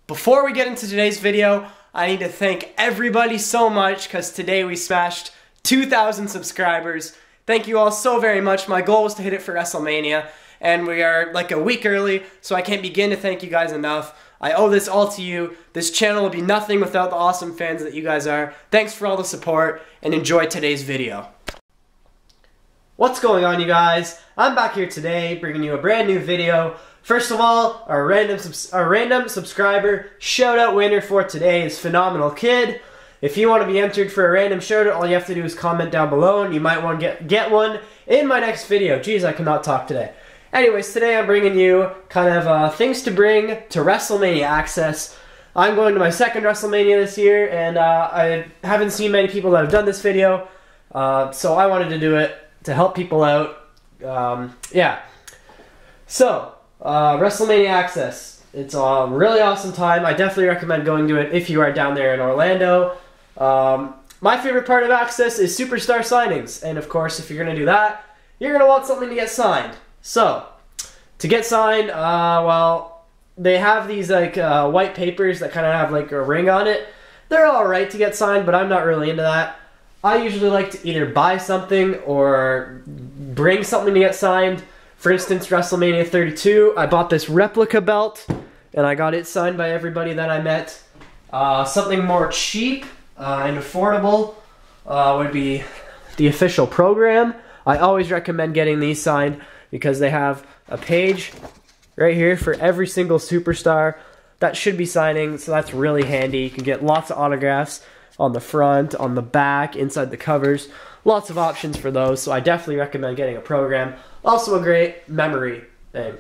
Before we get into today's video, I need to thank everybody so much because today we smashed 2,000 subscribers. Thank you all so very much. My goal was to hit it for Wrestlemania, and we are like a week early, so I can't begin to thank you guys enough. I owe this all to you. This channel would be nothing without the awesome fans that you guys are. Thanks for all the support, and enjoy today's video. What's going on, you guys? I'm back here today bringing you a brand new video. First of all, our random subscriber shout-out winner for today is Phenomenal Kid. If you want to be entered for a random shout-out, all you have to do is comment down below, and you might want to get one in my next video. Jeez, I cannot talk today. Anyways, today I'm bringing you kind of things to bring to Wrestlemania Axxess. I'm going to my second Wrestlemania this year, and I haven't seen many people that have done this video, so I wanted to do it to help people out. Yeah. So, Wrestlemania Axxess. It's a really awesome time. I definitely recommend going to it if you are down there in Orlando. My favorite part of Axxess is superstar signings. And of course, if you're going to do that, you're going to want something to get signed. So, to get signed, well, they have these like white papers that kind of have like a ring on it. They're alright to get signed, but I'm not really into that. I usually like to either buy something or bring something to get signed. For instance, WrestleMania 32, I bought this replica belt, and I got it signed by everybody that I met. Something more cheap and affordable would be the official program. I always recommend getting these signed because they have a page right here for every single superstar that should be signing, so that's really handy. You can get lots of autographs on the front, on the back, inside the covers. Lots of options for those, so I definitely recommend getting a program. Also a great memory thing.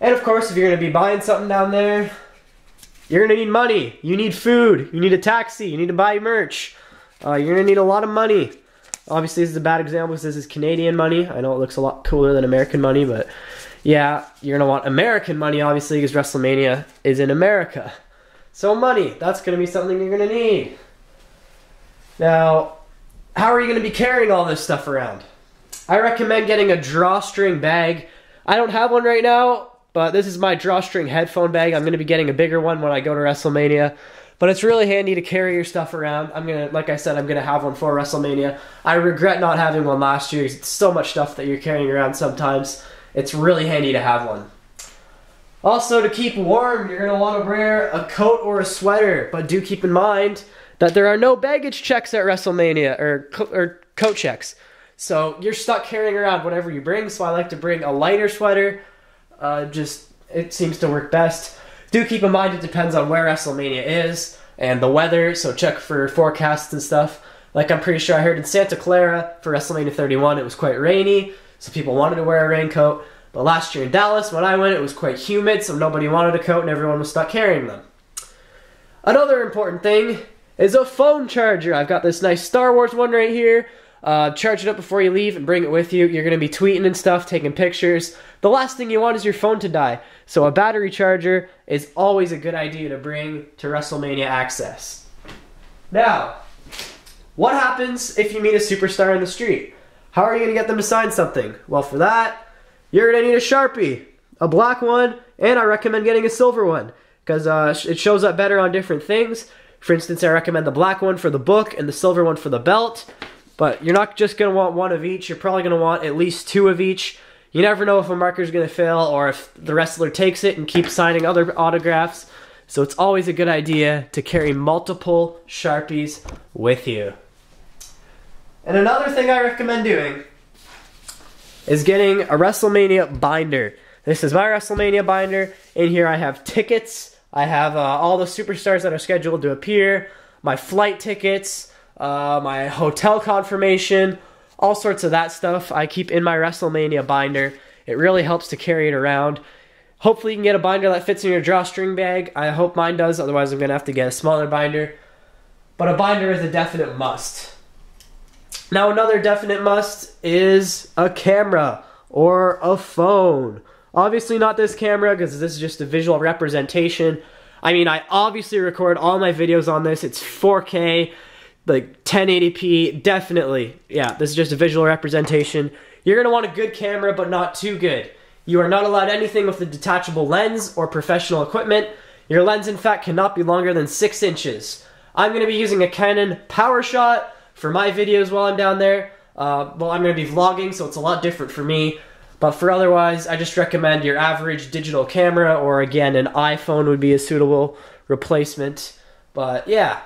And of course, if you're going to be buying something down there, you're going to need money. You need food. You need a taxi. You need to buy merch. You're going to need a lot of money. Obviously, this is a bad example because this is Canadian money. I know it looks a lot cooler than American money, but yeah, you're going to want American money, obviously, because WrestleMania is in America. So money, that's going to be something you're going to need. Now, how are you going to be carrying all this stuff around? I recommend getting a drawstring bag. I don't have one right now, but this is my drawstring headphone bag. I'm going to be getting a bigger one when I go to WrestleMania. But it's really handy to carry your stuff around. Like I said, I'm going to have one for WrestleMania. I regret not having one last year because it's so much stuff that you're carrying around sometimes. It's really handy to have one. Also, to keep warm, you're going to want to wear a coat or a sweater. But do keep in mind that there are no baggage checks at WrestleMania, or coat checks. So you're stuck carrying around whatever you bring, so I like to bring a lighter sweater. It seems to work best. Do keep in mind it depends on where WrestleMania is and the weather, so check for forecasts and stuff. Like I'm pretty sure I heard in Santa Clara for WrestleMania 31 it was quite rainy, so people wanted to wear a raincoat. But last year in Dallas, when I went, it was quite humid, so nobody wanted a coat and everyone was stuck carrying them. Another important thing is a phone charger. I've got this nice Star Wars one right here. Charge it up before you leave and bring it with you. You're going to be tweeting and stuff, taking pictures. The last thing you want is your phone to die. So a battery charger is always a good idea to bring to Wrestlemania Axxess. Now, what happens if you meet a superstar in the street? How are you going to get them to sign something? Well, for that, you're going to need a Sharpie, a black one, and I recommend getting a silver one because it shows up better on different things. For instance, I recommend the black one for the book and the silver one for the belt. But you're not just going to want one of each. You're probably going to want at least two of each. You never know if a marker's going to fail or if the wrestler takes it and keeps signing other autographs. So it's always a good idea to carry multiple Sharpies with you. And another thing I recommend doing is getting a WrestleMania binder. This is my WrestleMania binder. In here I have tickets. I have all the superstars that are scheduled to appear, my flight tickets, my hotel confirmation, all sorts of that stuff I keep in my WrestleMania binder. It really helps to carry it around. Hopefully you can get a binder that fits in your drawstring bag. I hope mine does, otherwise I'm going to have to get a smaller binder. But a binder is a definite must. Now another definite must is a camera or a phone. Obviously not this camera because this is just a visual representation. I mean, I obviously record all my videos on this. It's 4K. Like 1080p, definitely. Yeah, this is just a visual representation. You're going to want a good camera, but not too good. You are not allowed anything with a detachable lens or professional equipment. Your lens, in fact, cannot be longer than 6 inches. I'm going to be using a Canon PowerShot for my videos while I'm down there. Well, I'm going to be vlogging, so it's a lot different for me. But for otherwise, I just recommend your average digital camera, or again, an iPhone would be a suitable replacement. But yeah,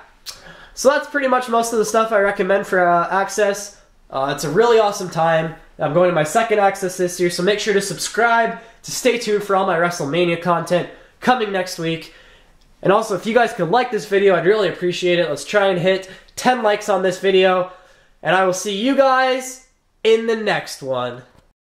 so that's pretty much most of the stuff I recommend for Axxess. It's a really awesome time. I'm going to my second Axxess this year, so make sure to subscribe to stay tuned for all my WrestleMania content coming next week. And also, if you guys could like this video, I'd really appreciate it. Let's try and hit 10 likes on this video. And I will see you guys in the next one.